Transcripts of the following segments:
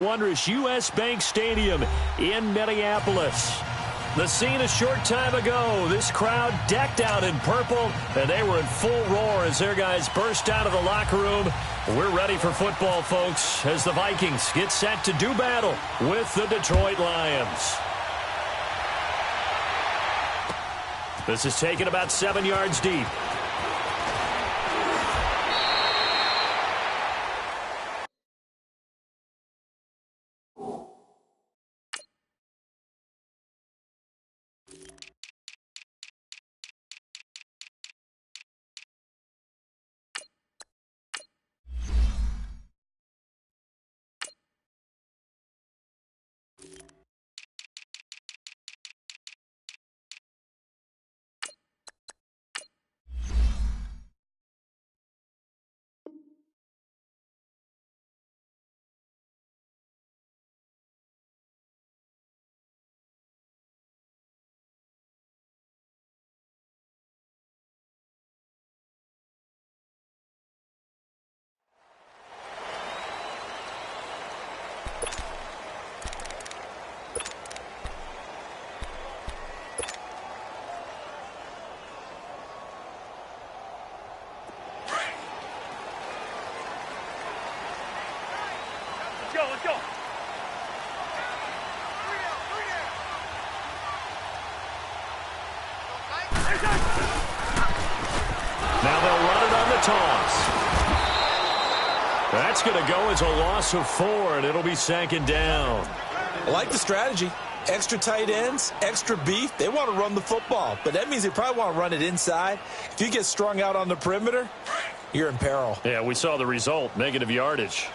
Wondrous U.S. Bank Stadium in Minneapolis. The scene a short time ago. This crowd decked out in purple, and they were in full roar as their guys burst out of the locker room. We're ready for football, folks, as the Vikings get set to do battle with the Detroit Lions. This is taken about 7 yards deep. Let's go. Now they'll run it on the toss. That's going to go as a loss of 4, and it'll be second down. I like the strategy. Extra tight ends, extra beef. They want to run the football, but that means they probably want to run it inside. If you get strung out on the perimeter, you're in peril. Yeah, we saw the result, negative yardage.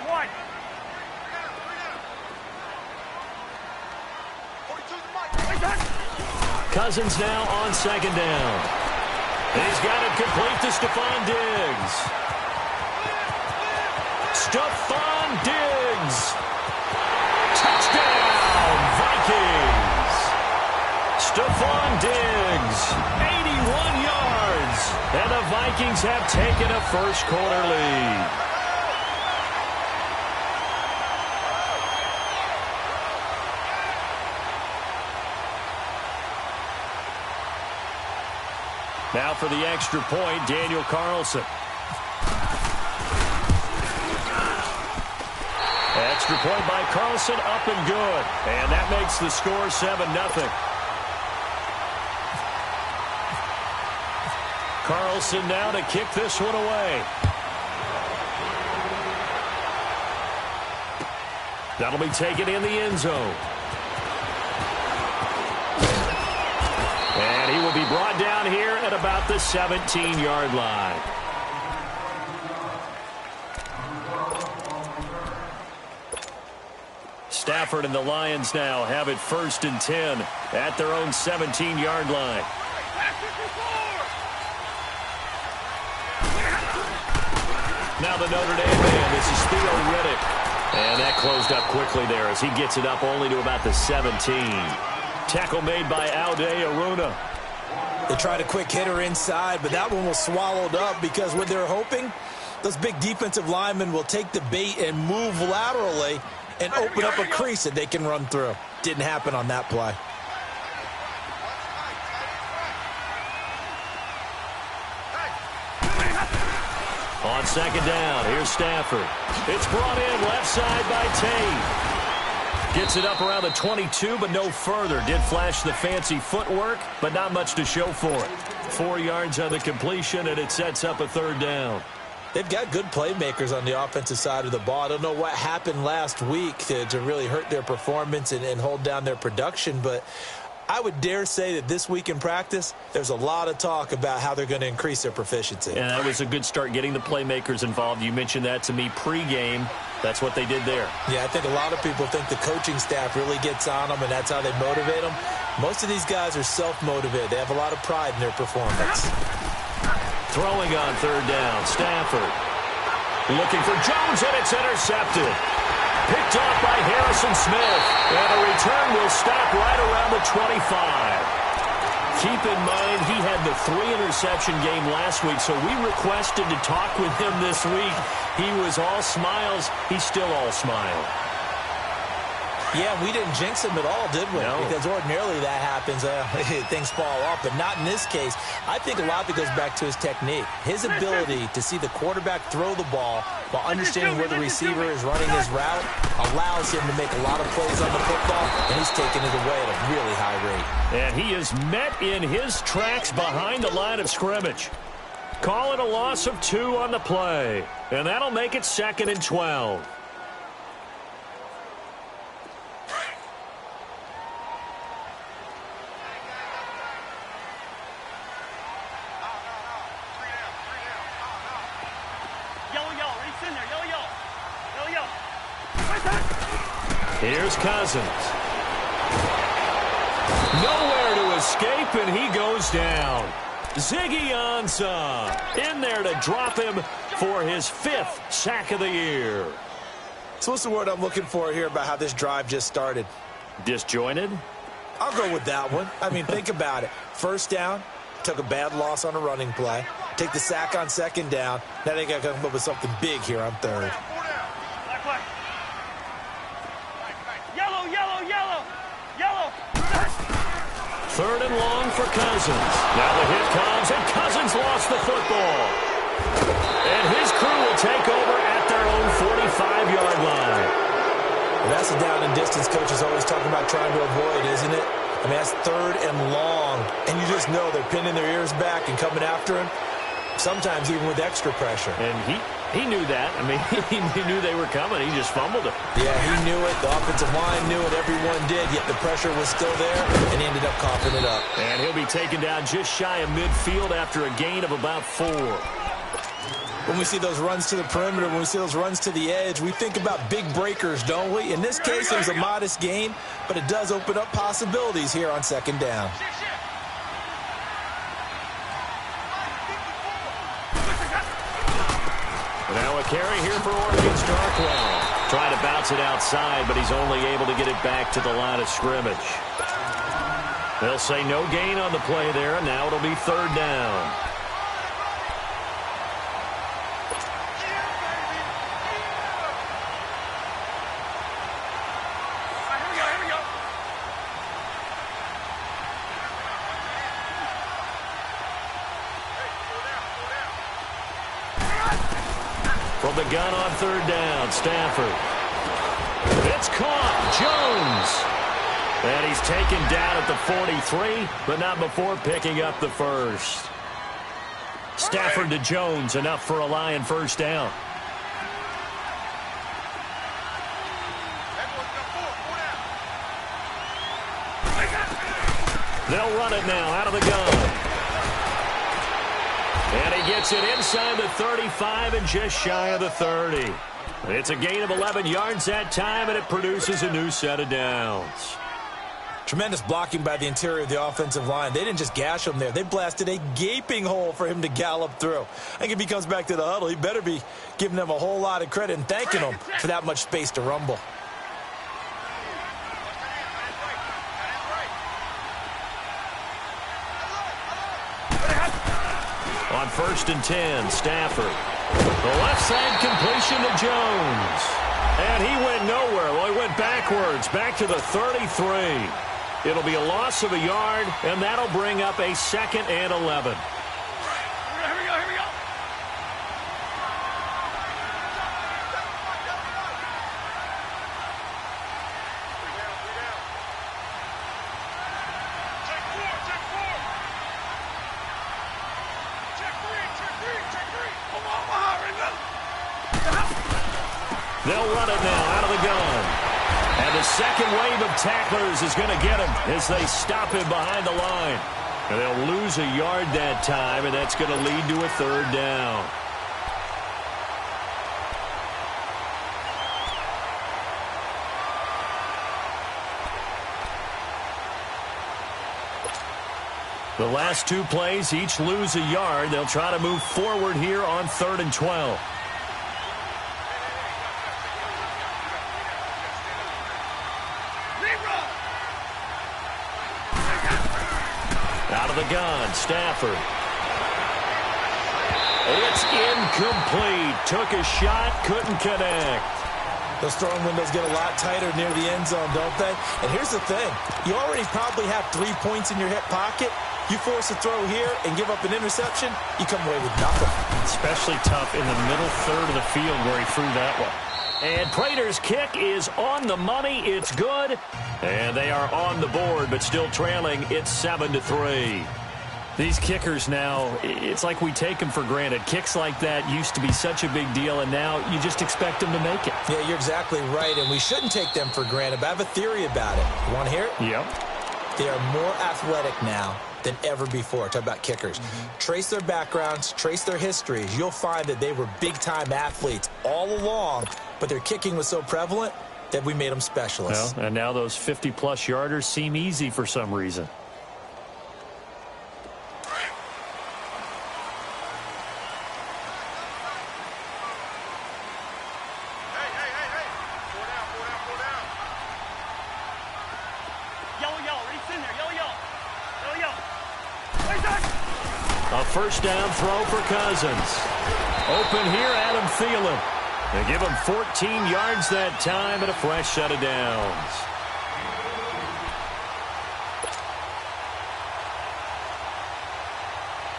Wide. Cousins now on second down. He's got it complete to Stephon Diggs. Stephon Diggs. Touchdown, Vikings. Stephon Diggs, 81 yards. And the Vikings have taken a first quarter lead. Now for the extra point, Daniel Carlson. Extra point by Carlson, up and good. And that makes the score 7-0. Carlson now to kick this one away. That'll be taken in the end zone. And he will be brought down here at about the 17-yard line. Stafford and the Lions now have it 1st and 10 at their own 17-yard line. Now the Notre Dame man, this is Theo Riddick. And that closed up quickly there as he gets it up only to about the 17. Tackle made by Aude Aruna. They tried a quick hitter inside, but that one was swallowed up because what they're hoping, those big defensive linemen will take the bait and move laterally and open up a crease that they can run through. Didn't happen on that play. On second down, here's Stafford. It's brought in left side by Tate. Gets it up around the 22, but no further. Did flash the fancy footwork, but not much to show for it. 4 yards on the completion, and it sets up a third down. They've got good playmakers on the offensive side of the ball. I don't know what happened last week to really hurt their performance and hold down their production, but I would dare say that this week in practice, there's a lot of talk about how they're going to increase their proficiency. And that was a good start getting the playmakers involved. You mentioned that to me pregame. That's what they did there. Yeah, I think a lot of people think the coaching staff really gets on them, and that's how they motivate them. Most of these guys are self-motivated. They have a lot of pride in their performance. Throwing on third down, Stafford. Looking for Jones, and it's intercepted. Picked off by Harrison Smith. And a return will stop right around the 25. Keep in mind, he had the 3-interception game last week, so we requested to talk with him this week. He was all smiles. He's still all smile. Yeah, we didn't jinx him at all, did we? No. Because ordinarily that happens. Things fall off, but not in this case. I think a lot of it goes back to his technique. His ability to see the quarterback throw the ball while understanding where the receiver is running his route allows him to make a lot of plays on the football, and he's taking it away at a really high rate. And he is met in his tracks behind the line of scrimmage. Call it a loss of 2 on the play, and that'll make it 2nd and 12. Here's Cousins. Nowhere to escape, and he goes down. Ziggy Ansah in there to drop him for his 5th sack of the year. So what's the word I'm looking for here about how this drive just started? Disjointed? I'll go with that one. I mean, think about it. First down, took a bad loss on a running play. Take the sack on 2nd down. Now they got to come up with something big here on 3rd. Third and long for Cousins. Now the hit comes, and Cousins lost the football. And his crew will take over at their own 45-yard line. Well, that's the down and distance coach is always talking about trying to avoid, isn't it? I mean, that's 3rd and long. And you just know they're pinning their ears back and coming after him, sometimes even with extra pressure. And he knew that. I mean, he knew they were coming. He just fumbled it. Yeah, he knew it. The offensive line knew it. Everyone did, yet the pressure was still there, and he ended up coughing it up. And he'll be taken down just shy of midfield after a gain of about 4. When we see those runs to the perimeter, when we see those runs to the edge, we think about big breakers, don't we? In this case, it was a modest gain, but it does open up possibilities here on 2nd down. Now a carry here for Oregon's Darkwell. Trying to bounce it outside, but he's only able to get it back to the line of scrimmage. They'll say no gain on the play there, and now it'll be 3rd down. From the gun on 3rd down, Stafford. It's caught. Jones. And he's taken down at the 43, but not before picking up the first. Stafford to Jones, enough for a Lion 1st down. They'll run it now out of the gun. And he gets it inside the 35 and just shy of the 30. It's a gain of 11 yards that time, and it produces a new set of downs. Tremendous blocking by the interior of the offensive line. They didn't just gash him there. They blasted a gaping hole for him to gallop through. I think if he comes back to the huddle, he better be giving them a whole lot of credit and thanking them for that much space to rumble. On 1st and 10, Stafford. The left side completion to Jones. And he went nowhere. Well, he went backwards, back to the 33. It'll be a loss of a yard, and that'll bring up a 2nd and 11. They'll run it now out of the gun. And the second wave of tacklers is going to get him as they stop him behind the line. And they'll lose a yard that time, and that's going to lead to a 3rd down. The last 2 plays each lose a yard. They'll try to move forward here on 3rd and 12. Out of gun. Stafford. It's incomplete. Took a shot, couldn't connect. Those throwing windows get a lot tighter near the end zone, don't they? And here's the thing. You already probably have 3 points in your hip pocket. You force a throw here and give up an interception, you come away with nothing. Especially tough in the middle third of the field where he threw that one. And Prater's kick is on the money. It's good. And they are on the board, but still trailing. It's 7-3. These kickers now, it's like we take them for granted. Kicks like that used to be such a big deal, and now you just expect them to make it. Yeah, you're exactly right, and we shouldn't take them for granted, but I have a theory about it. You want to hear it? Yep. They are more athletic now than ever before. Talk about kickers. Trace their backgrounds, trace their histories. You'll find that they were big-time athletes all along, but their kicking was so prevalent that we made them specialists. Well, and now those 50-plus yarders seem easy for some reason. A first down throw for Cousins. Open here, Adam Thielen. They give him 14 yards that time and a fresh set of downs.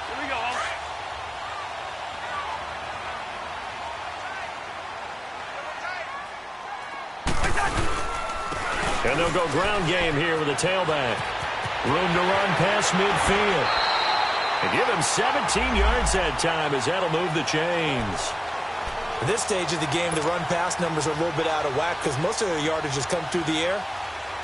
Here we go. And they'll go ground game here with a tailback. Room to run past midfield. And give him 17 yards that time as that'll move the chains. At this stage of the game, the run-pass numbers are a little bit out of whack because most of their yardage has come through the air.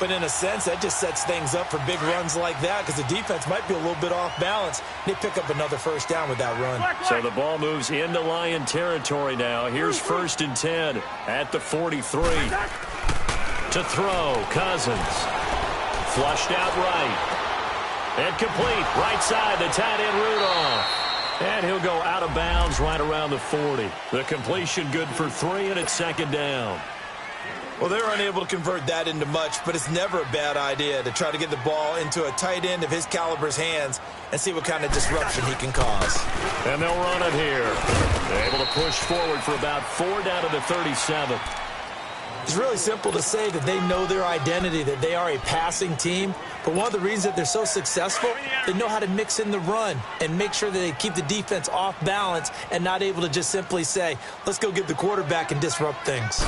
But in a sense, that just sets things up for big runs like that because the defense might be a little bit off balance. They pick up another first down with that run. So the ball moves into Lion territory now. Here's 1st and 10 at the 43. To throw, Cousins. Flushed out right. And complete, right side, the tight end Rudolph. And he'll go out of bounds right around the 40. The completion good for 3, and it's 2nd down. Well, they're unable to convert that into much, but it's never a bad idea to try to get the ball into a tight end of his caliber's hands and see what kind of disruption he can cause. And they'll run it here. They're able to push forward for about 4 down to the 37. It's really simple to say that they know their identity, that they are a passing team. But one of the reasons that they're so successful, they know how to mix in the run and make sure that they keep the defense off balance and not able to just simply say, let's go get the quarterback and disrupt things.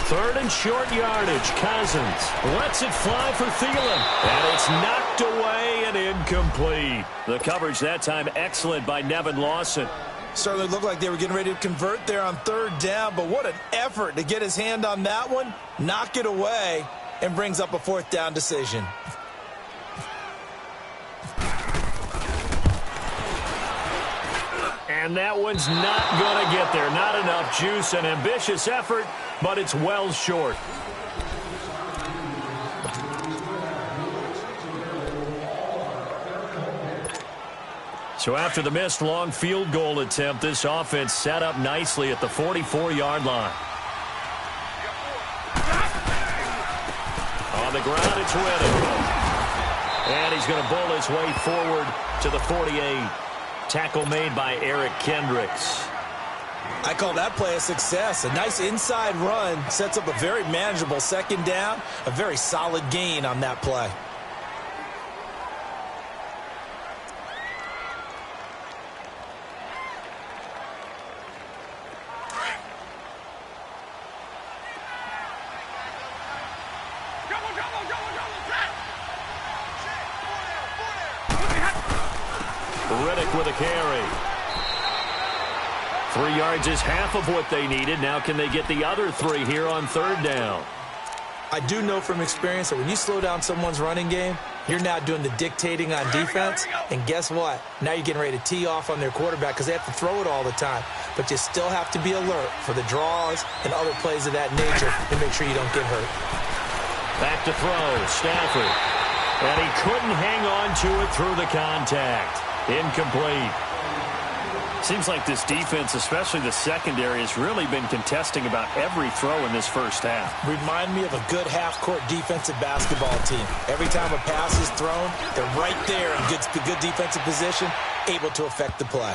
3rd and short yardage. Cousins lets it fly for Thielen. And it's knocked away and incomplete. The coverage that time excellent by Nevin Lawson. Certainly looked like they were getting ready to convert there on 3rd down, but what an effort to get his hand on that one, knock it away, and brings up a 4th down decision. And that one's not going to get there. Not enough juice. An ambitious effort, but it's well short. So after the missed long field goal attempt, this offense set up nicely at the 44-yard line. On the ground, it's Riddick. And he's going to bowl his way forward to the 48. Tackle made by Eric Kendricks. I call that play a success. A nice inside run sets up a very manageable 2nd down, a very solid gain on that play. Riddick with a carry. 3 yards is half of what they needed. Now can they get the other 3 here on 3rd down? I do know from experience that when you slow down someone's running game, you're now doing the dictating on defense. And guess what? Now you're getting ready to tee off on their quarterback because they have to throw it all the time. But you still have to be alert for the draws and other plays of that nature to make sure you don't get hurt. Back to throw, Stafford. And he couldn't hang on to it through the contact. Incomplete. Seems like this defense, especially the secondary, has really been contesting about every throw in this first half. Remind me of a good half-court defensive basketball team. Every time a pass is thrown, they're right there in good defensive position, able to affect the play.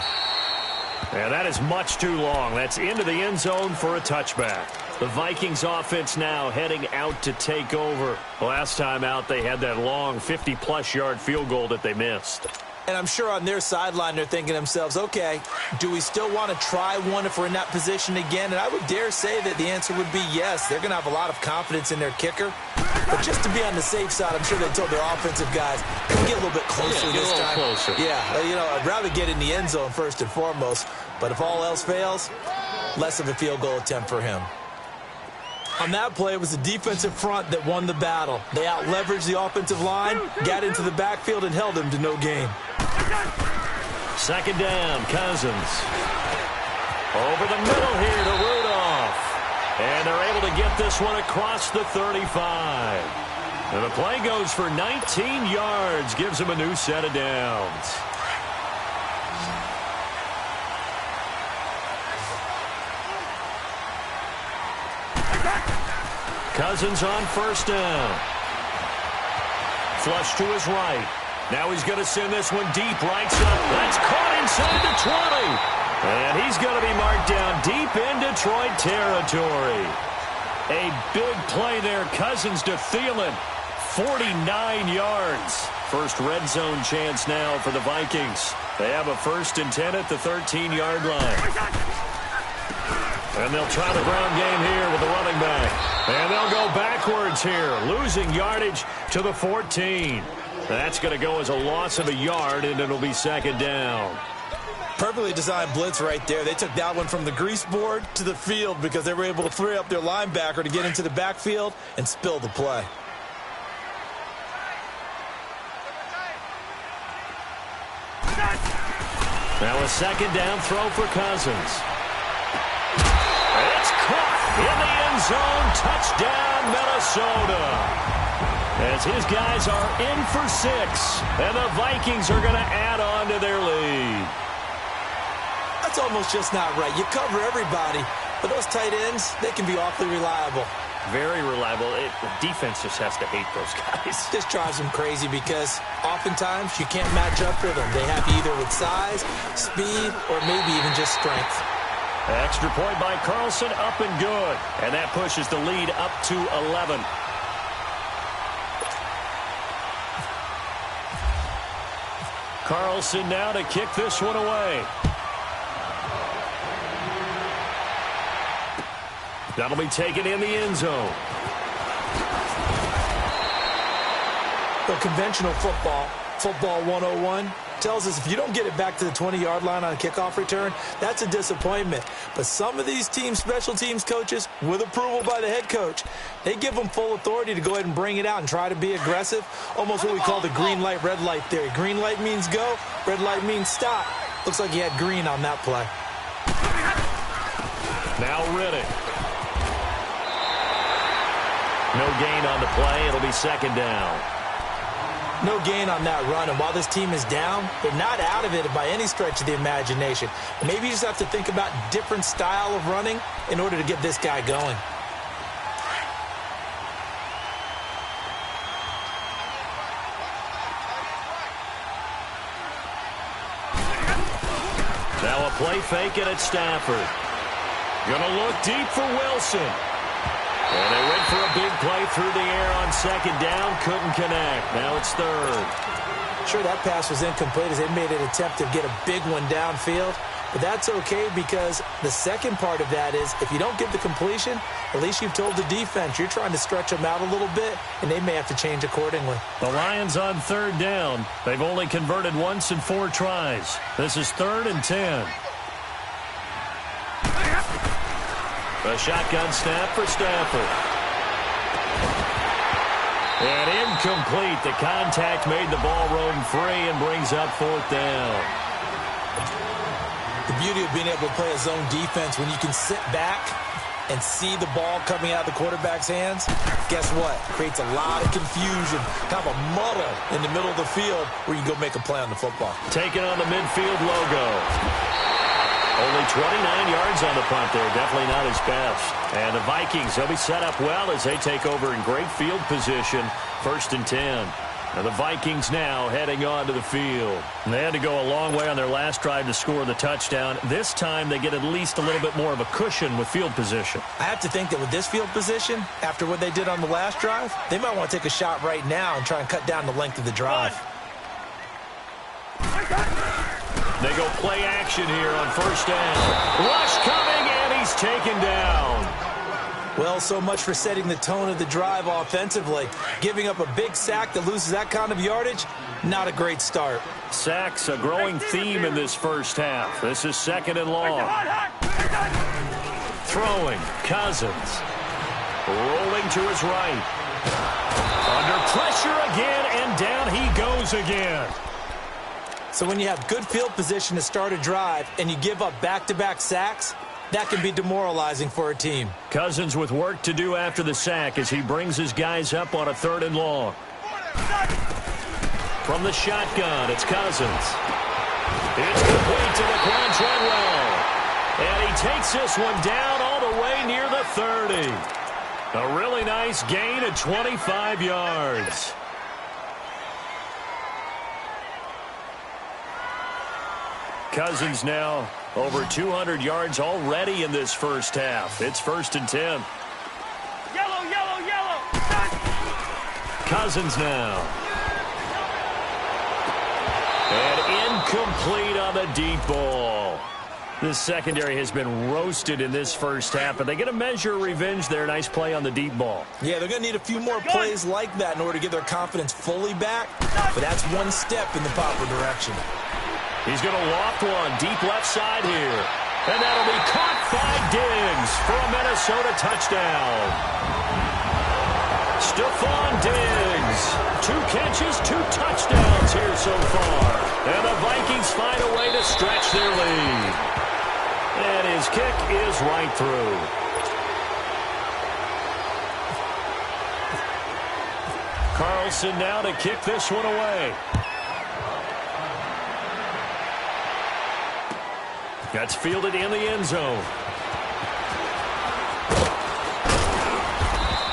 Yeah, that is much too long. That's into the end zone for a touchback. The Vikings offense now heading out to take over. Last time out, they had that long 50-plus yard field goal that they missed. And I'm sure on their sideline they're thinking to themselves, okay, do we still want to try one if we're in that position again? And I would dare say that the answer would be yes. They're going to have a lot of confidence in their kicker. But just to be on the safe side, I'm sure they told their offensive guys, can we get a little bit closer this time? Closer. Yeah, you know, I'd rather get in the end zone first and foremost. But if all else fails, less of a field goal attempt for him. On that play, it was the defensive front that won the battle. They out-leveraged the offensive line, got into the backfield, and held him to no gain. Second down, Cousins. Over the middle here to Rudolph. And they're able to get this one across the 35. And the play goes for 19 yards, gives them a new set of downs. Cousins on first down. Flush to his right. Now he's going to send this one deep right side. That's caught inside the 20. And he's going to be marked down deep in Detroit territory. A big play there. Cousins to Thielen. 49 yards. First red zone chance now for the Vikings. They have a 1st and 10 at the 13-yard line. And they'll try the ground game here with the running back. And they'll go backwards here, losing yardage to the 14. That's going to go as a loss of a yard, and it'll be second down. Perfectly designed blitz right there. They took that one from the grease board to the field because they were able to free up their linebacker to get into the backfield and spill the play. Now a second down throw for Cousins. It's caught in the end zone. Touchdown, Minnesota. As his guys are in for 6, and the Vikings are going to add on to their lead. That's almost just not right. You cover everybody, but those tight ends, they can be awfully reliable. Very reliable. The defense just has to hate those guys. This drives them crazy because oftentimes you can't match up with them. They have either with size, speed, or maybe even just strength. Extra point by Carlson, up and good. And that pushes the lead up to 11. Carlson now to kick this one away. That'll be taken in the end zone. The conventional football 101, tells us if you don't get it back to the 20-yard line on a kickoff return, that's a disappointment. But some of these team special teams coaches, with approval by the head coach, they give them full authority to go ahead and bring it out and try to be aggressive, almost what we call the green light, red light theory. Green light means go, red light means stop. Looks like he had green on that play. Now Riddick. No gain on the play. It'll be second down. No gain on that run, and while this team is down, they're not out of it by any stretch of the imagination. Maybe you just have to think about different style of running in order to get this guy going. Now a play fake it at Stafford. Gonna look deep for Wilson. And they went for a big play through the air on second down. Couldn't connect. Now it's third. Sure, that pass was incomplete as they made an attempt to get a big one downfield. But that's okay because the second part of that is if you don't get the completion, at least you've told the defense you're trying to stretch them out a little bit, and they may have to change accordingly. The Lions on third down. They've only converted once in 4 tries. This is 3rd and 10. A shotgun snap for Stafford. And incomplete. The contact made the ball roam free and brings up 4th down. The beauty of being able to play a zone defense when you can sit back and see the ball coming out of the quarterback's hands, guess what? Creates a lot of confusion, kind of a muddle in the middle of the field where you go make a play on the football. Taking on the midfield logo. Only 29 yards on the punt there. Definitely not his best. And the Vikings, they'll be set up well as they take over in great field position. 1st and 10. And the Vikings now heading on to the field. And they had to go a long way on their last drive to score the touchdown. This time they get at least a little bit more of a cushion with field position. I have to think that with this field position, after what they did on the last drive, they might want to take a shot right now and try and cut down the length of the drive. They go play action here on 1st down. Rush coming, and he's taken down. Well, so much for setting the tone of the drive offensively. Giving up a big sack that loses that kind of yardage, not a great start. Sacks, a growing theme in this first half. This is 2nd and long. Throwing, Cousins. Rolling to his right. Under pressure again, and down he goes again. So when you have good field position to start a drive and you give up back-to-back sacks, that can be demoralizing for a team. Cousins with work to do after the sack as he brings his guys up on a 3rd and long. From the shotgun, it's Cousins. It's complete to Laquan Treadwell. And he takes this one down all the way near the 30. A really nice gain of 25 yards. Cousins now over 200 yards already in this first half. It's 1st and 10. Yellow, yellow, yellow. Cousins now. And incomplete on the deep ball. This secondary has been roasted in this first half, but they get a measure of revenge there. Nice play on the deep ball. Yeah, they're going to need a few more plays like that in order to get their confidence fully back, but that's one step in the proper direction. He's going to loft one deep left side here. And that'll be caught by Diggs for a Minnesota touchdown. Stephon Diggs. 2 catches, 2 touchdowns here so far. And the Vikings find a way to stretch their lead. And his kick is right through. Carlson now to kick this one away. That's fielded in the end zone.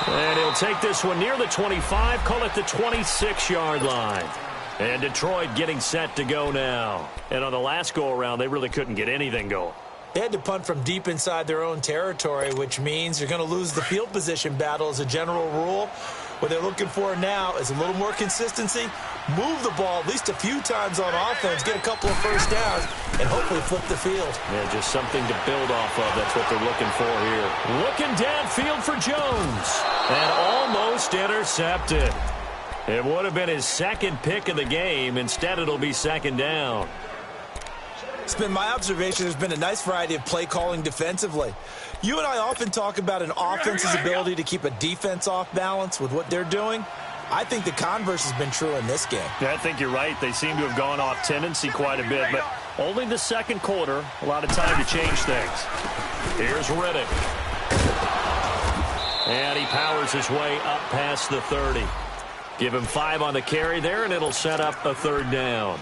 And he'll take this one near the 25, call it the 26-yard line. And Detroit getting set to go now. And on the last go-around, they really couldn't get anything going. They had to punt from deep inside their own territory, which means you're going to lose the field position battle as a general rule. What they're looking for now is a little more consistency, move the ball at least a few times on offense, get a couple of first downs, and hopefully flip the field. Yeah, just something to build off of. That's what they're looking for here. Looking downfield for Jones. And almost intercepted. It would have been his 2nd pick of the game. Instead, it'll be 2nd down. It's been my observation there's been a nice variety of play calling defensively. You and I often talk about an offense's ability to keep a defense off balance with what they're doing. I think the converse has been true in this game. Yeah, I think you're right. They seem to have gone off tendency quite a bit, but only the 2nd quarter, a lot of time to change things. Here's Riddick. And he powers his way up past the 30. Give him 5 on the carry there, and it'll set up a 3rd down.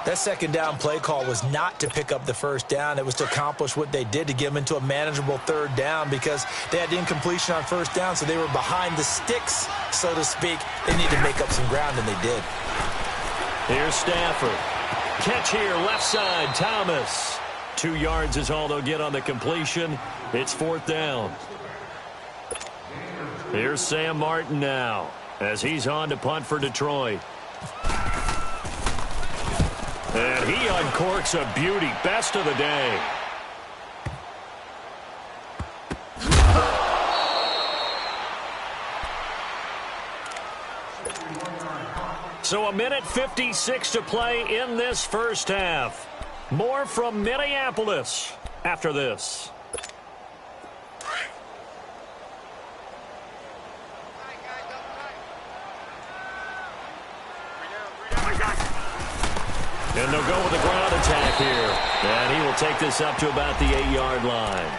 That 2nd down play call was not to pick up the first down. It was to accomplish what they did, to get them into a manageable 3rd down, because they had incompletion on 1st down, so they were behind the sticks, so to speak. They need to make up some ground, and they did. Here's Stafford. Catch here, left side, Thomas. 2 yards is all they'll get on the completion. It's 4th down. Here's Sam Martin now, as he's on to punt for Detroit. And he uncorks a beauty. Best of the day. So 1:56 to play in this first half. More from Minneapolis after this. And they'll go with a ground attack here. And he will take this up to about the 8-yard line.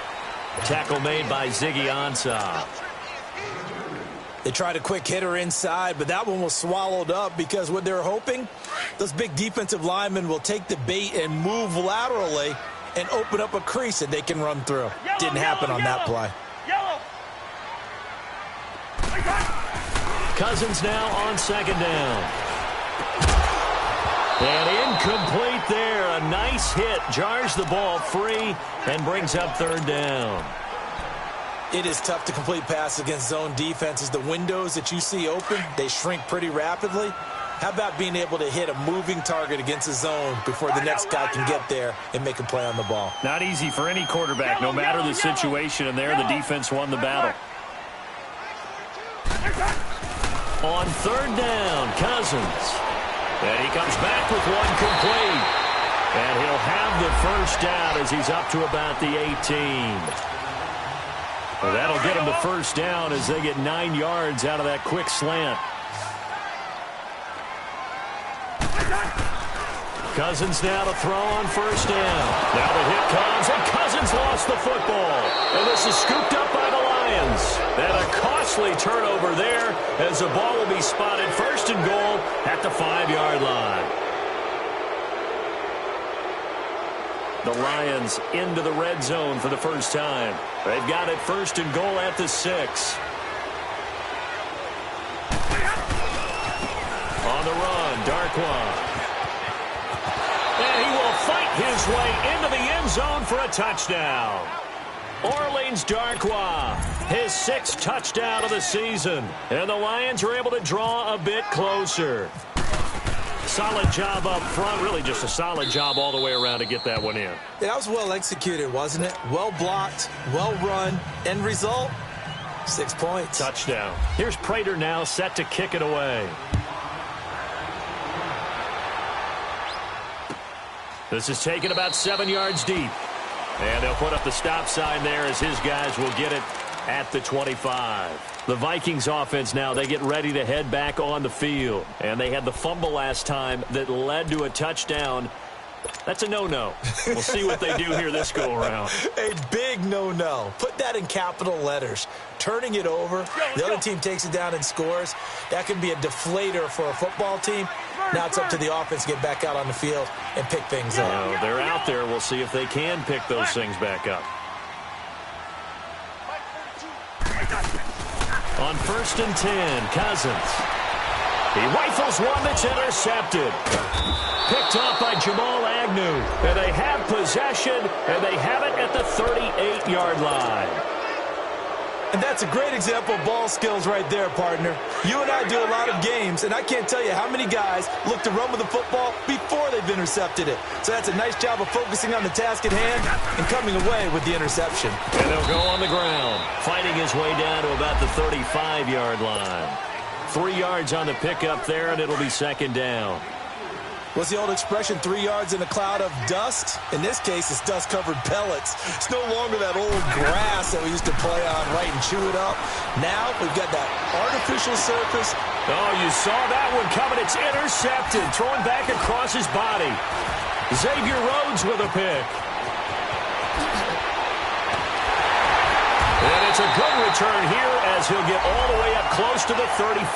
Tackle made by Ziggy Ansah. They tried a quick hitter inside, but that one was swallowed up because what they're hoping, those big defensive linemen will take the bait and move laterally and open up a crease that they can run through. Didn't happen on that play. Yellow. Cousins now on second down. And incomplete there. A nice hit. Jars the ball free and brings up third down. It is tough to complete passes against zone defenses. The windows that you see open, they shrink pretty rapidly. How about being able to hit a moving target against a zone before the next guy can get there and make a play on the ball? Not easy for any quarterback, no matter the situation, and there the defense won the battle. On third down, Cousins. And he comes back with one complete. And he'll have the first down as he's up to about the 18. Well, that'll get him the first down as they get 9 yards out of that quick slant. Cousins now to throw on first down. Now the hit comes, and Cousins lost the football. And this is scooped up by the Lions. And a costly turnover there as the ball will be spotted first and goal at the 5-yard line. The Lions into the red zone for the first time. They've got it first and goal at the 6. On the run, Darkwa. And he will fight his way into the end zone for a touchdown. Orleans Darkwa, his 6th touchdown of the season. And the Lions are able to draw a bit closer. Solid job up front, really just a solid job all the way around to get that one in. Yeah, that was well executed, wasn't it? Well blocked, well run, end result, 6 points. Touchdown. Here's Prater now set to kick it away. This is taken about 7 yards deep. And they'll put up the stop sign there as his guys will get it at the 25. The Vikings offense now, they get ready to head back on the field. And they had the fumble last time that led to a touchdown. That's a no-no. We'll see what they do here this go-around. A big no-no. Put that in capital letters. Turning it over, the other team takes it down and scores. That can be a deflator for a football team. Now it's up to the offense to get back out on the field and pick things up. They're out there. We'll see if they can pick those things back up. On first and 10, Cousins. He rifles one that's intercepted. Picked up by Jamal Agnew. And they have possession, and they have it at the 38-yard line. And that's a great example of ball skills right there, partner. You and I do a lot of games, and I can't tell you how many guys look to run with the football before they've intercepted it. So that's a nice job of focusing on the task at hand and coming away with the interception. And they'll go on the ground, fighting his way down to about the 35-yard line. 3 yards on the pickup there, and it'll be second down. What's the old expression, 3 yards in a cloud of dust? In this case, it's dust-covered pellets. It's no longer that old grass that we used to play on, right, and chew it up. Now we've got that artificial surface. Oh, you saw that one coming. It's intercepted, thrown back across his body. Xavier Rhodes with a pick. And it's a good return here as he'll get all the way up close to the 35.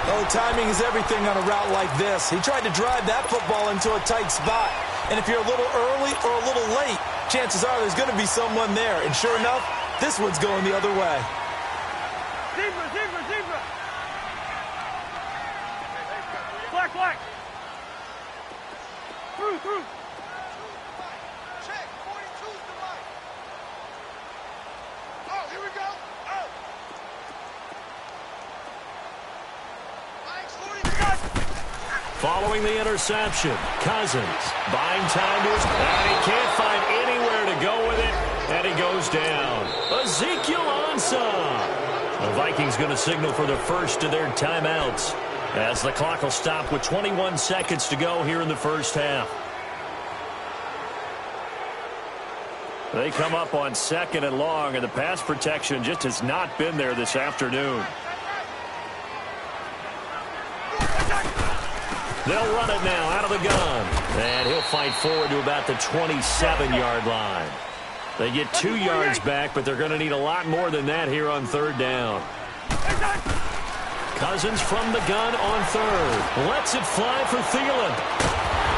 Oh, timing is everything on a route like this. He tried to drive that football into a tight spot. And if you're a little early or a little late, chances are there's going to be someone there. And sure enough, this one's going the other way. Zebra, zebra, zebra. Flag, flag. Through, through. Check, 42's the mic. Oh, here we go. Oh. Following the interception, Cousins buying time to his... And he can't find anywhere to go with it, and he goes down. Ezekiel Ansah. The Vikings going to signal for the first of their timeouts as the clock will stop with 21 seconds to go here in the first half. They come up on second and long, and the pass protection just has not been there this afternoon. They'll run it now out of the gun. And he'll fight forward to about the 27-yard line. They get 2 yards back, but they're going to need a lot more than that here on third down. Cousins from the gun on third. Lets it fly for Thielen.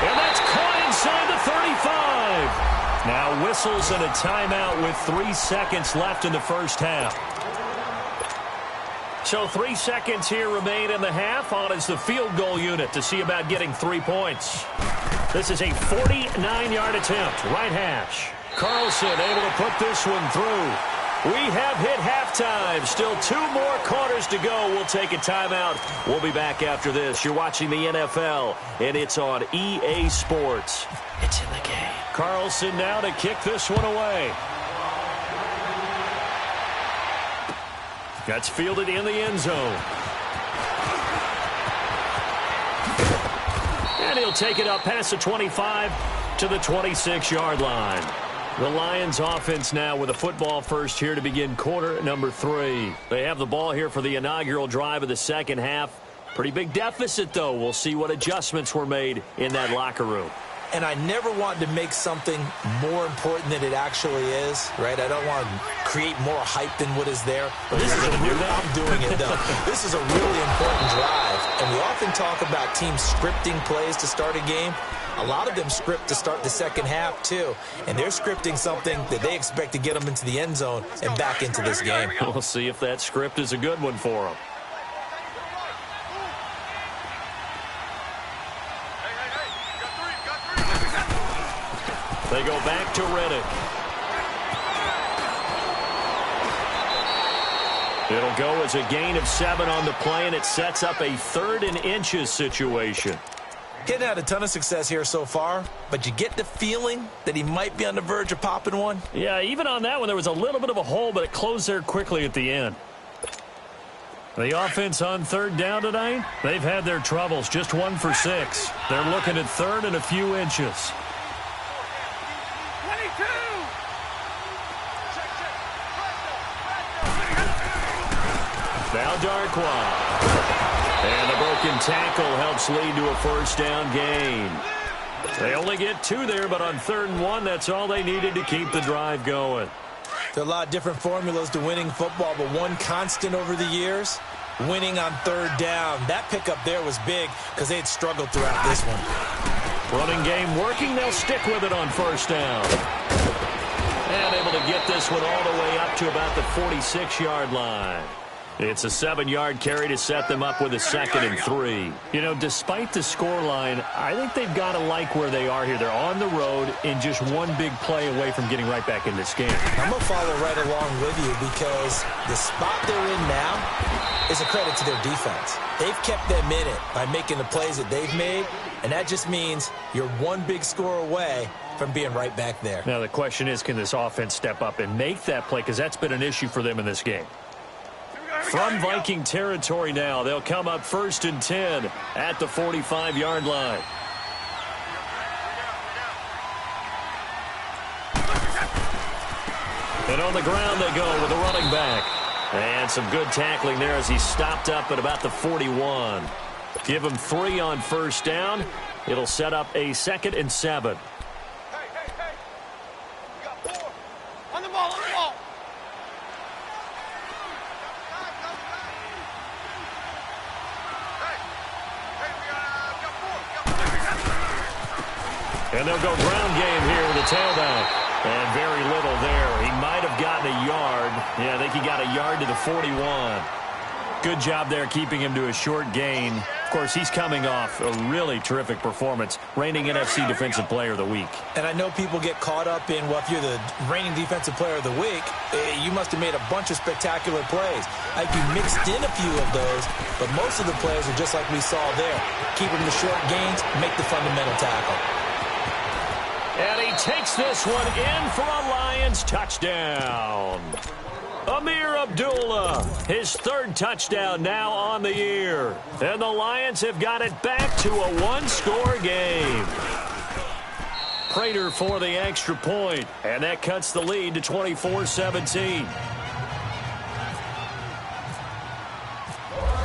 And that's caught inside the 35. Now whistles and a timeout with 3 seconds left in the first half. So 3 seconds here remain in the half. On is the field goal unit to see about getting 3 points. This is a 49-yard attempt, right hash. Carlson able to put this one through. We have hit halftime. Still 2 more quarters to go. We'll take a timeout. We'll be back after this. You're watching the NFL, and it's on EA Sports. It's in the game. Carlson now to kick this one away. That's fielded in the end zone. And he'll take it up past the 25 to the 26-yard line. The Lions offense now with a football first here to begin quarter number 3. They have the ball here for the inaugural drive of the second half. Pretty big deficit, though. We'll see what adjustments were made in that locker room. And I never wanted to make something more important than it actually is, right? I don't want to create more hype than what is there. But this is I'm doing it, though. This is a really important drive. And we often talk about teams scripting plays to start a game. A lot of them script to start the second half, too. And they're scripting something that they expect to get them into the end zone and back into this game. We'll see if that script is a good one for them. They go back to Reddick. It'll go as a gain of 7 on the play, and it sets up a 3rd and inches situation. Getting had a ton of success here so far, but you get the feeling that he might be on the verge of popping one. Yeah, even on that one, there was a little bit of a hole, but it closed there quickly at the end. The offense on 3rd down tonight, they've had their troubles, just 1 for 6. They're looking at 3rd and a few inches. 22! Now Darkwa. And the broken tackle helps lead to a first down gain. They only get 2 there, but on 3rd and 1, that's all they needed to keep the drive going. There are a lot of different formulas to winning football, but one constant over the years, winning on 3rd down. That pickup there was big because they had struggled throughout this one. Running game working. They'll stick with it on first down. And able to get this one all the way up to about the 46-yard line. It's a 7-yard carry to set them up with a 2nd and 3. You know, despite the scoreline, I think they've got to like where they are here. They're on the road and just one big play away from getting right back in this game. I'm going to follow right along with you because the spot they're in now is a credit to their defense. They've kept them in it by making the plays that they've made, and that just means you're one big score away from being right back there. Now, the question is, can this offense step up and make that play? Because that's been an issue for them in this game. From Viking territory now, they'll come up 1st and 10 at the 45-yard line. And on the ground they go with a running back. And some good tackling there as he stopped up at about the 41. Give him 3 on first down. It'll set up a 2nd and 7. Hey. You got 4. On the ball. And they'll go ground game here with a tailback. And very little there. He might have gotten a yard. Yeah, I think he got a yard to the 41. Good job there keeping him to a short gain. Of course, he's coming off a really terrific performance, reigning NFC Defensive Player of the Week. And I know people get caught up in, well, if you're the reigning Defensive Player of the Week, you must have made a bunch of spectacular plays. Like you mixed in a few of those, but most of the plays are just like we saw there. Keep them to short gains, make the fundamental tackle. And he takes this one in for a Lions touchdown. Amir Abdullah, his 3rd touchdown now on the year. And the Lions have got it back to a 1-score game. Prater for the extra point, and that cuts the lead to 24-17.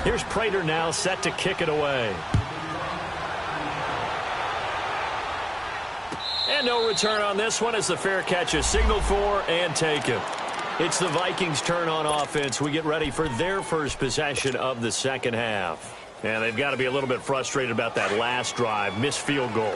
Here's Prater now set to kick it away. And no return on this one as the fair catch is signaled for and taken. It's the Vikings' turn on offense. We get ready for their first possession of the second half. And they've got to be a little bit frustrated about that last drive, missed field goal.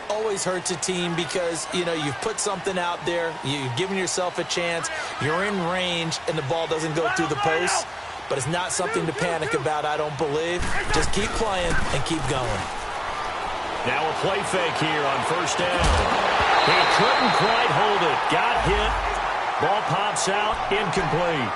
always hurts a team because, you know, you've put something out there, you've given yourself a chance, you're in range, and the ball doesn't go through the post. But it's not something to panic about, I don't believe. Just keep playing and keep going. Now a play fake here on first down. He couldn't quite hold it. Got hit. Ball pops out. Incomplete.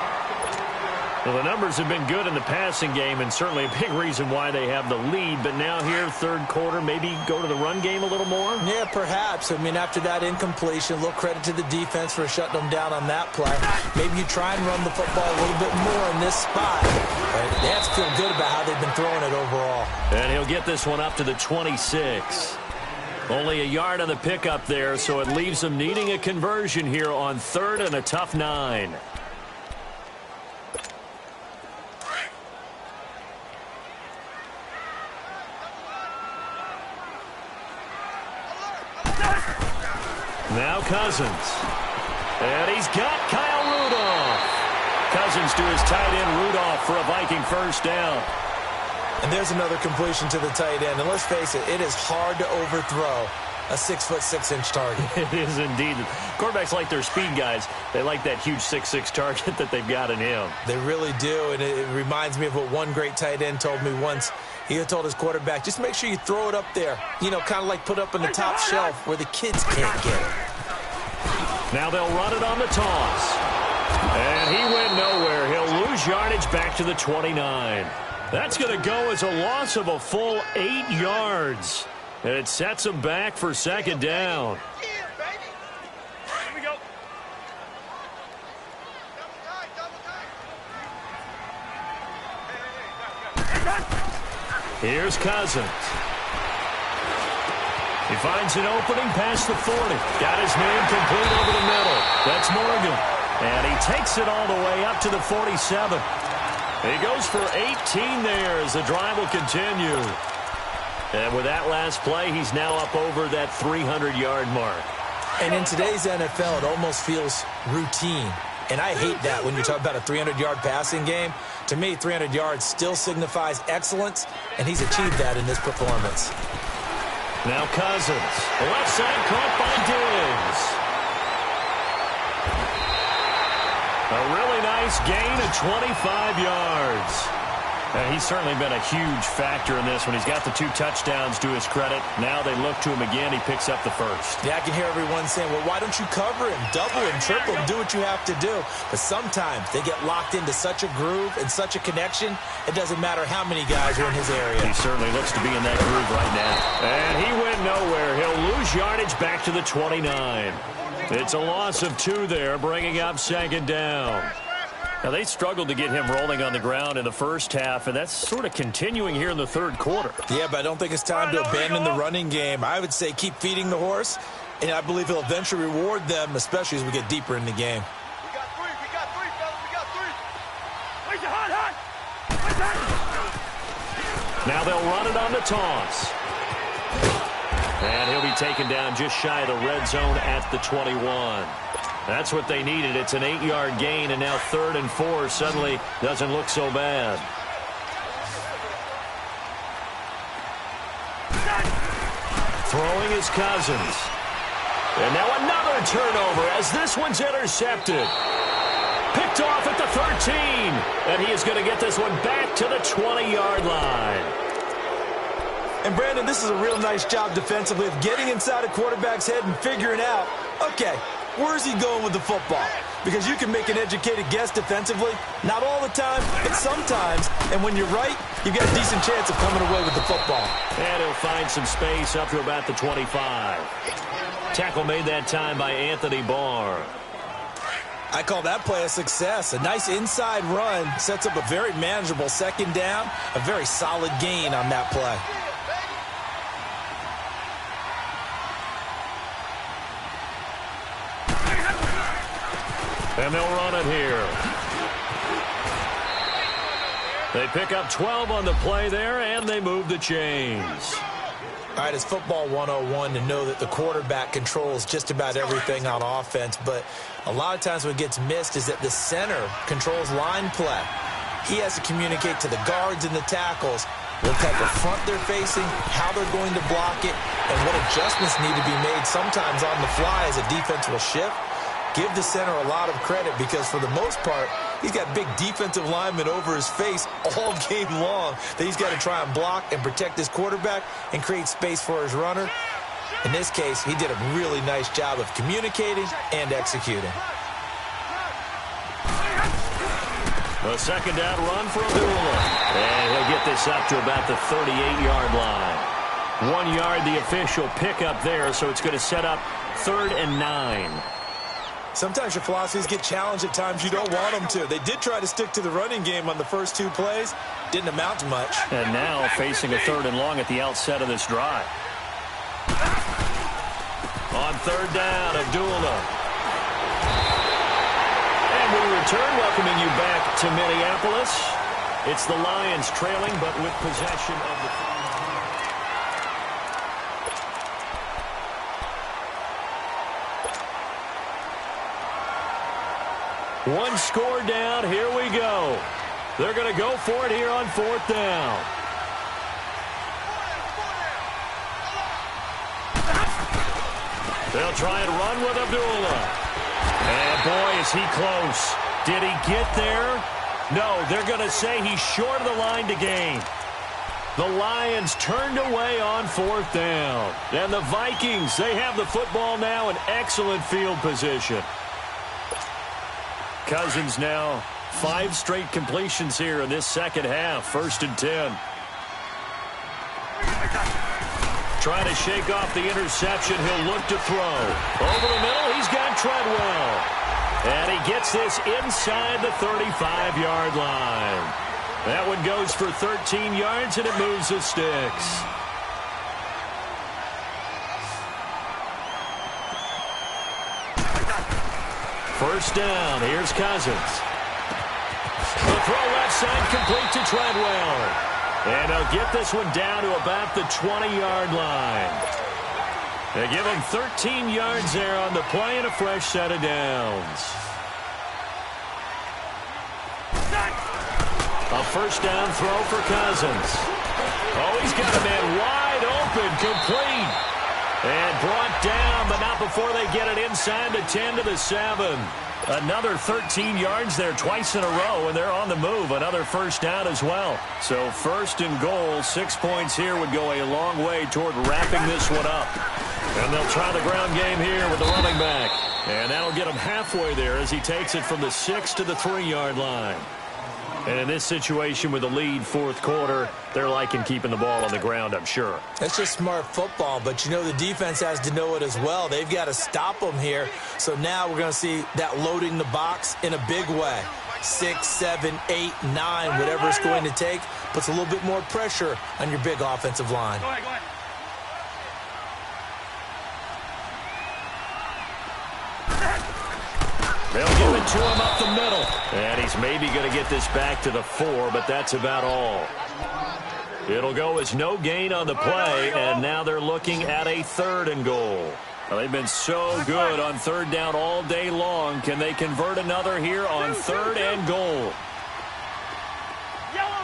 Well, the numbers have been good in the passing game, and certainly a big reason why they have the lead. But now here, third quarter, maybe go to the run game a little more? Yeah, perhaps. I mean, after that incompletion, a little credit to the defense for shutting them down on that play. Maybe you try and run the football a little bit more in this spot. But they have to feel good about how they've been throwing it overall. And he'll get this one up to the 26. Only a yard on the pickup there, so it leaves them needing a conversion here on third and a tough 9. Now Cousins. And he's got Kyle Rudolph. Cousins to his tight end Rudolph for a Viking first down. And there's another completion to the tight end. And let's face it, it is hard to overthrow a 6'6" target. It is indeed. Quarterbacks like their speed guys. They like that huge 6'6" target that they've got in him. They really do. And it reminds me of what one great tight end told me once. He had told his quarterback, just make sure you throw it up there. You know, kind of like put up on the top shelf where the kids can't get it. Now they'll run it on the toss. And he went nowhere. He'll lose yardage back to the 29. That's going to go as a loss of a full 8 yards. And it sets him back for second down. Here's Cousins. He finds an opening past the 40. Got his man complete over the middle. That's Morgan. And he takes it all the way up to the 47. He goes for 18 there as the drive will continue. And with that last play, he's now up over that 300-yard mark. And in today's NFL, it almost feels routine. And I hate that when you talk about a 300-yard passing game. To me, 300 yards still signifies excellence, and he's achieved that in this performance. Now Cousins. Left side caught by Diggs. A really nice gain of 25 yards. He's certainly been a huge factor in this one. He's got the 2 touchdowns to his credit. Now they look to him again. He picks up the first. Yeah, I can hear everyone saying, well, why don't you cover him, double him, triple him, do what you have to do. But sometimes they get locked into such a groove and such a connection, it doesn't matter how many guys are in his area. He certainly looks to be in that groove right now. And he went nowhere. He'll lose yardage back to the 29. It's a loss of 2 there, bringing up second down. Now, they struggled to get him rolling on the ground in the first half, and that's sort of continuing here in the third quarter. Yeah, but I don't think it's time to abandon the running game. I would say keep feeding the horse, and I believe he'll eventually reward them, especially as we get deeper in the game. We got 3, fellas, we got 3. Place it hot. Now they'll run it on the toss. And he'll be taken down just shy of the red zone at the 21. That's what they needed. It's an 8-yard gain, and now 3rd and 4 suddenly doesn't look so bad. Throwing is Cousins. And now another turnover as this one's intercepted. Picked off at the 13. And he is going to get this one back to the 20-yard line. And, Brandon, this is a real nice job defensively of getting inside a quarterback's head and figuring out, okay, where's he going with the football? Because you can make an educated guess defensively. Not all the time, but sometimes. And when you're right, you've got a decent chance of coming away with the football. And he'll find some space up to about the 25. Tackle made that time by Anthony Barr. I call that play a success. A nice inside run sets up a very manageable second down. A very solid gain on that play. And they'll run it here. They pick up 12 on the play there, and they move the chains. All right, it's football 101 to know that the quarterback controls just about everything on offense, but a lot of times what gets missed is that the center controls line play. He has to communicate to the guards and the tackles what type of front they're facing, how they're going to block it, and what adjustments need to be made sometimes on the fly as a defense will shift. Give the center a lot of credit because for the most part, he's got big defensive linemen over his face all game long that he's got to try and block and protect his quarterback and create space for his runner. In this case, he did a really nice job of communicating and executing. A second down run for Abdullah. And he'll get this up to about the 38-yard line. 1 yard, the official pickup there, so it's going to set up 3rd and 9. Sometimes your philosophies get challenged at times you don't want them to. They did try to stick to the running game on the first 2 plays. Didn't amount to much. And now facing a 3rd and long at the outset of this drive. On 3rd down, Abdullah. And we return, welcoming you back to Minneapolis. It's the Lions trailing, but with possession of the... One score down. Here we go. They're going to go for it here on 4th down. They'll try and run with Abdullah. And boy, is he close. Did he get there? No, they're going to say he's short of the line to gain. The Lions turned away on 4th down. And the Vikings, they have the football now in excellent field position. Cousins now 5 straight completions here in this second half. 1st and 10. Trying to shake off the interception. He'll look to throw. Over the middle, he's got Treadwell. And he gets this inside the 35-yard line. That one goes for 13 yards, and it moves the sticks. First down. Here's Cousins. The throw left side complete to Treadwell. And they'll get this one down to about the 20-yard line. They give him 13 yards there on the play and a fresh set of downs. A first down throw for Cousins. Oh, he's got a man wide open, complete. And brought down, but not before they get it inside the 10 to the 7. Another 13 yards there twice in a row, and they're on the move. Another first down as well. So 1st and goal, 6 points here would go a long way toward wrapping this one up. And they'll try the ground game here with the running back. And that'll get him halfway there as he takes it from the 6 to the 3-yard line. And in this situation with the lead 4th quarter, they're liking keeping the ball on the ground, I'm sure. That's just smart football, but you know the defense has to know it as well. They've got to stop them here. So now we're going to see that loading the box in a big way. 6, 7, 8, 9, whatever it's going to take, puts a little bit more pressure on your big offensive line. Go ahead. They'll give it to him up the middle. And he's maybe going to get this back to the 4, but that's about all. It'll go as no gain on the play, and now they're looking at a 3rd and goal. Well, they've been so good on 3rd down all day long. Can they convert another here on 3rd and goal? Yellow.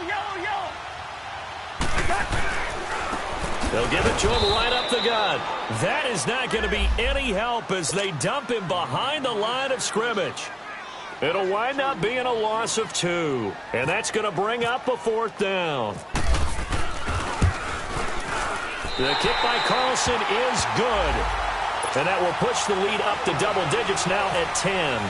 They'll give it to him right up the gut. That is not going to be any help as they dump him behind the line of scrimmage. It'll wind up being a loss of 2. And that's going to bring up a 4th down. The kick by Carlson is good. And that will push the lead up to double digits now at 10.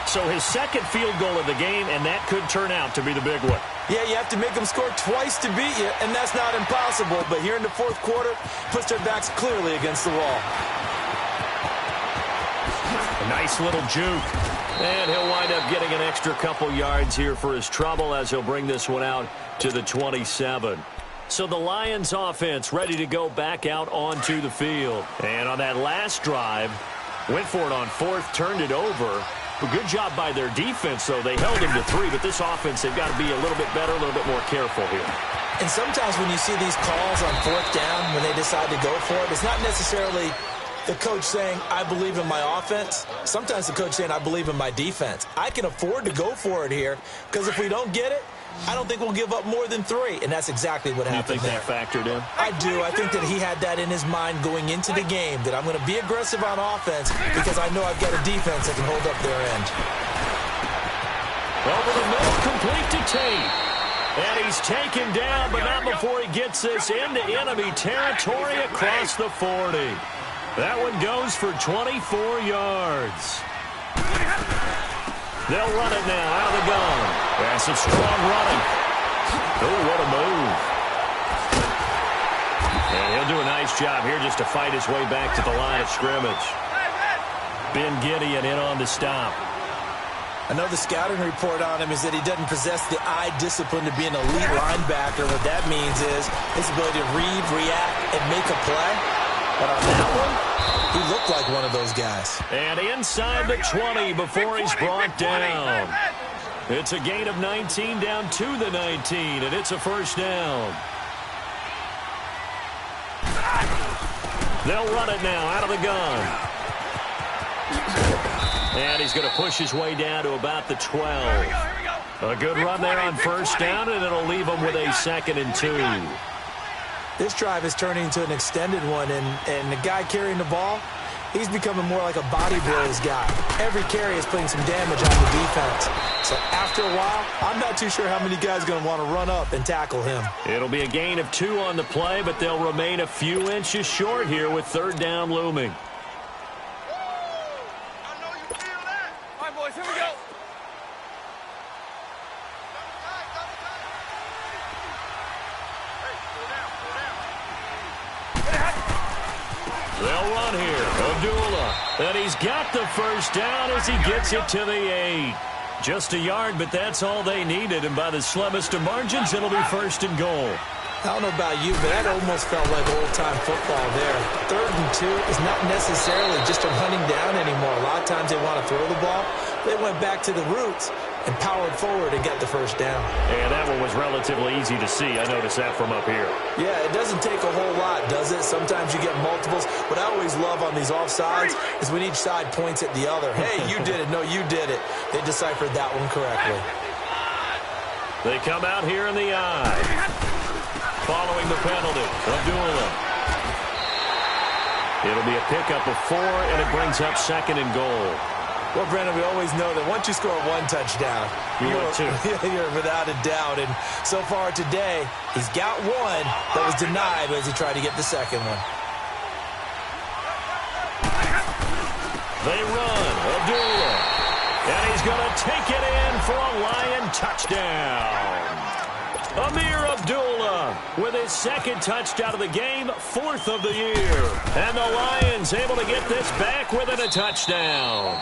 So his 2nd field goal of the game, and that could turn out to be the big one. Yeah, you have to make them score twice to beat you, and that's not impossible. But here in the 4th quarter, puts their backs clearly against the wall. A nice little juke. And he'll wind up getting an extra couple yards here for his trouble as he'll bring this one out to the 27. So the Lions offense ready to go back out onto the field. And on that last drive, went for it on 4th, turned it over. A good job by their defense, though. They held him to 3, but this offense, they've got to be a little bit better, a little bit more careful here. And sometimes when you see these calls on 4th down, when they decide to go for it, it's not necessarily the coach saying, I believe in my offense. Sometimes the coach saying, I believe in my defense. I can afford to go for it here because if we don't get it, I don't think we'll give up more than 3, and that's exactly what happened there. You think that factored in? I do. I think that he had that in his mind going into the game, that I'm going to be aggressive on offense because I know I've got a defense that can hold up their end. Over the middle, complete to Tate. And he's taken down, but not before he gets this into enemy territory across the 40. That one goes for 24 yards. They'll run it now out of the gun. That's some strong running. Oh, what a move. And he'll do a nice job here just to fight his way back to the line of scrimmage. Ben Gideon in on the stop. I know the scouting report on him is that he doesn't possess the eye discipline to be an elite linebacker. What that means is his ability to read, react, and make a play. But on that one, he looked like one of those guys. And inside the 20 before he's brought down. It's a gain of 19 down to the 19, and it's a first down. They'll run it now out of the gun. And he's going to push his way down to about the 12. A good run there on first down, and it'll leave him with a 2nd and 2. This drive is turning into an extended one, and the guy carrying the ball, he's becoming more like a body blows guy. Every carry is putting some damage on the defense. So after a while, I'm not too sure how many guys are going to want to run up and tackle him. It'll be a gain of 2 on the play, but they'll remain a few inches short here with 3rd down looming. Here we go. They'll run here. Abdullah. And he's got the first down as he gets it to the 8. Just a yard, but that's all they needed. And by the slimmest of margins, it'll be 1st and goal. I don't know about you, but that almost felt like old-time football there. 3rd and 2 is not necessarily just a hunting down anymore. A lot of times they want to throw the ball. They went back to the roots and powered forward and got the first down. And that one was relatively easy to see. I noticed that from up here. Yeah, it doesn't take a whole lot, does it? Sometimes you get multiples. What I always love on these offsides is when each side points at the other. Hey, you did it. No, you did it. They deciphered that one correctly. They come out here in the eye. Following the penalty, Abdullah. It'll be a pickup of 4, and it brings up 2nd and goal. Well, Brendan, we always know that once you score 1 touchdown, you're without a doubt. And so far today, he's got 1 that was denied as he tried to get the 2nd one. They run, Abdullah. And he's going to take it in for a Lion touchdown. Amir Abdullah with his 2nd touchdown of the game, 4th of the year. And the Lions able to get this back within a touchdown.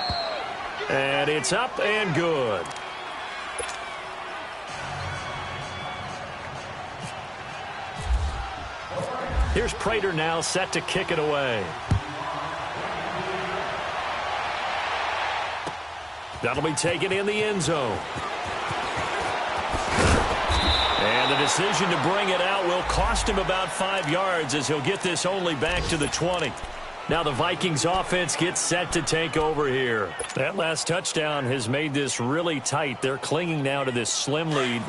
And it's up and good. Here's Prater now set to kick it away. That'll be taken in the end zone. And the decision to bring it out will cost him about 5 yards as he'll get this only back to the 20. Now the Vikings offense gets set to take over here. That last touchdown has made this really tight. They're clinging now to this slim lead.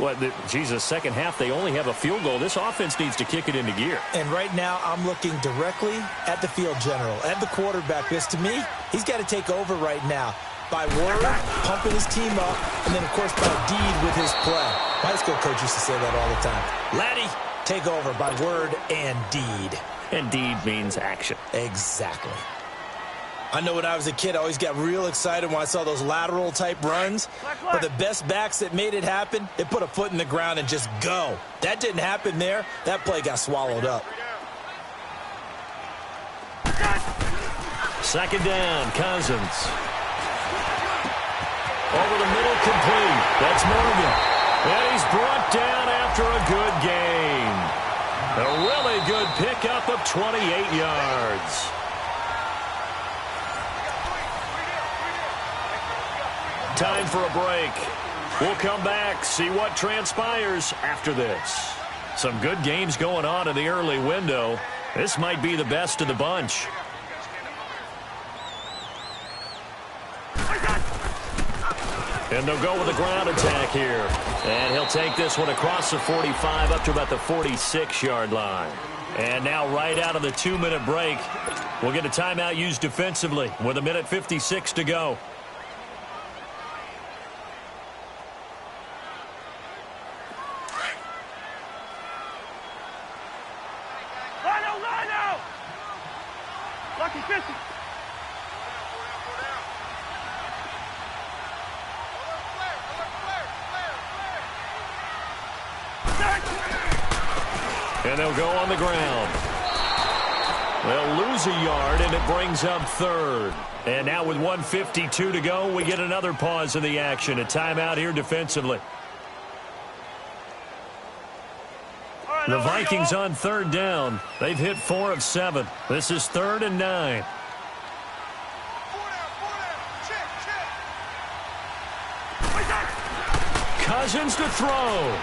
Second half, they only have a field goal. This offense needs to kick it into gear. And right now, I'm looking directly at the field general, at the quarterback. Because to me, he's got to take over right now. By word, pumping his team up, and then, of course, by deed with his play. My high school coach used to say that all the time. Laddie, take over by word and deed. And deed means action. Exactly. I know when I was a kid, I always got real excited when I saw those lateral-type runs. But the best backs that made it happen, they put a foot in the ground and just go. That didn't happen there. That play got swallowed up. 2nd down, Cousins. Over the middle, complete. That's Morgan. And he's brought down after a good game. A really good pickup of 28 yards. Time for a break. We'll come back, see what transpires after this. Some good games going on in the early window. This might be the best of the bunch. And they'll go with a ground attack here. And he'll take this one across the 45 up to about the 46-yard line. And now right out of the 2-minute break, we'll get a timeout used defensively with 1:56 to go. Line out! Lucky 50. And they'll go on the ground. They'll lose a yard, and it brings up third. And now with 1:52 to go, we get another pause in the action. A timeout here defensively. The Vikings on third down. They've hit 4 of 7. This is 3rd and 9. Cousins to throw.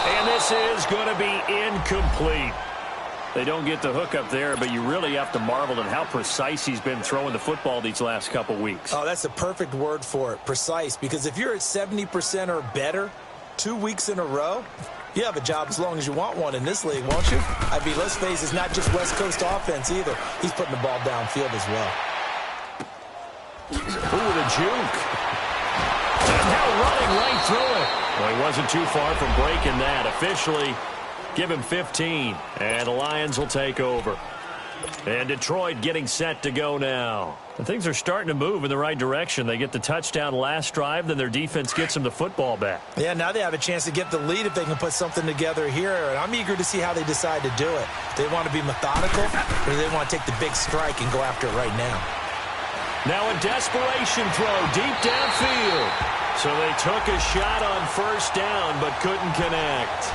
And this is going to be incomplete. They don't get the hook up there, but you really have to marvel at how precise he's been throwing the football these last couple weeks. Oh, that's a perfect word for it, precise, because if you're at 70% or better 2 weeks in a row, you have a job as long as you want one in this league, won't you? I mean, let's face it, it's not just West Coast offense either. He's putting the ball downfield as well. Ooh, the juke. And now running right through it. Well, he wasn't too far from breaking that. Officially, give him 15. And the Lions will take over. And Detroit getting set to go now. And things are starting to move in the right direction. They get the touchdown last drive, then their defense gets them the football back. Yeah, now they have a chance to get the lead if they can put something together here. And I'm eager to see how they decide to do it. Do they want to be methodical, or do they want to take the big strike and go after it right now? Now a desperation throw deep downfield. So they took a shot on first down but couldn't connect.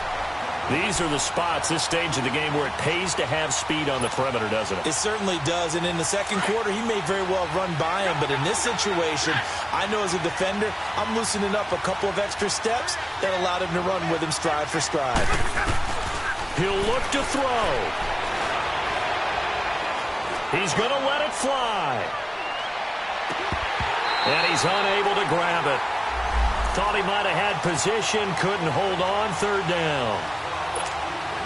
These are the spots, this stage of the game, where it pays to have speed on the perimeter, doesn't it? It certainly does. And in the second quarter, he may very well run by him. But in this situation, I know as a defender, I'm loosening up a couple of extra steps that allowed him to run with him stride for stride. He'll look to throw. He's going to let it fly. And he's unable to grab it. Thought he might have had position, couldn't hold on, third down.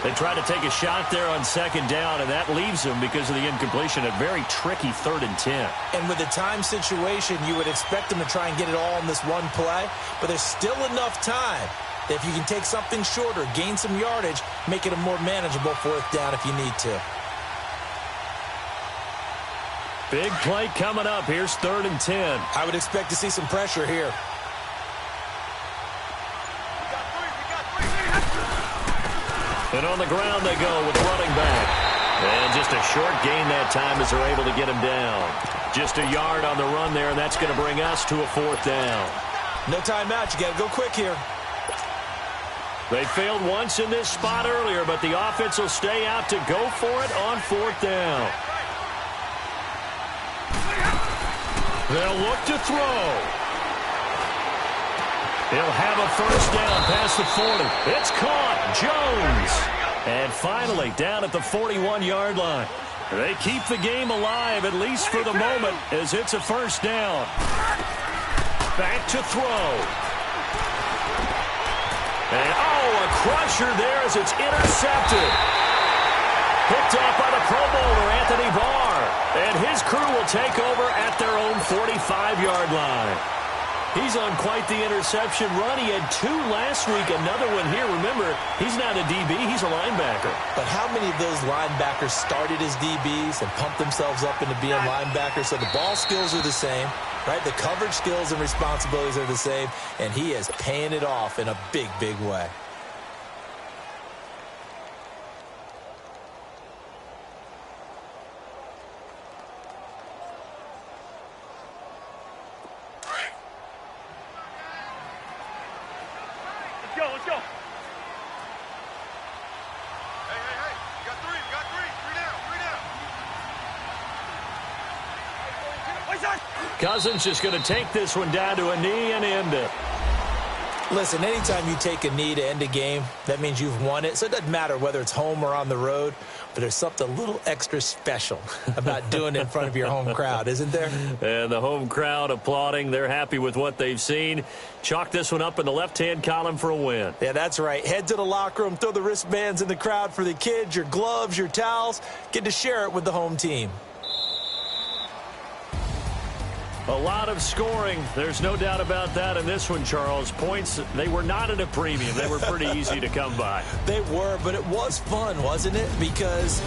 They tried to take a shot there on second down, and that leaves them, because of the incompletion, a very tricky 3rd and 10. And with the time situation, you would expect them to try and get it all in this one play, but there's still enough time that if you can take something shorter, gain some yardage, make it a more manageable 4th down if you need to. Big play coming up. Here's 3rd and 10. I would expect to see some pressure here. And on the ground they go with running back. And just a short gain that time as they're able to get him down. Just a yard on the run there, and that's going to bring us to a 4th down. No timeout. You got to go quick here. They failed once in this spot earlier, but the offense will stay out to go for it on 4th down. They'll look to throw. He'll have a first down past the 40. It's caught. Jones. And finally, down at the 41-yard line. They keep the game alive, at least for the moment, as it's a first down. Back to throw. And, a crusher there as it's intercepted. Picked off by the Pro Bowler, Anthony Barr. And his crew will take over at their own 45-yard line. He's on quite the interception run. He had 2 last week, another one here. Remember, he's not a DB, he's a linebacker. But how many of those linebackers started as DBs and pumped themselves up into being linebackers? So the ball skills are the same, right? The coverage skills and responsibilities are the same, and he is paying it off in a big, big way. Let's go. Hey. You got three. Three down. Cousins just going to take this one down to a knee and end it. Listen, anytime you take a knee to end a game, that means you've won it. So it doesn't matter whether it's home or on the road, but there's something a little extra special about doing it in front of your home crowd, isn't there? And the home crowd applauding. They're happy with what they've seen. Chalk this one up in the left-hand column for a win. Yeah, that's right. Head to the locker room, throw the wristbands in the crowd for the kids, your gloves, your towels. Get to share it with the home team. A lot of scoring. There's no doubt about that in this one, Charles. Points, they were not at a premium. They were pretty easy to come by. They were, but it was fun, wasn't it? Because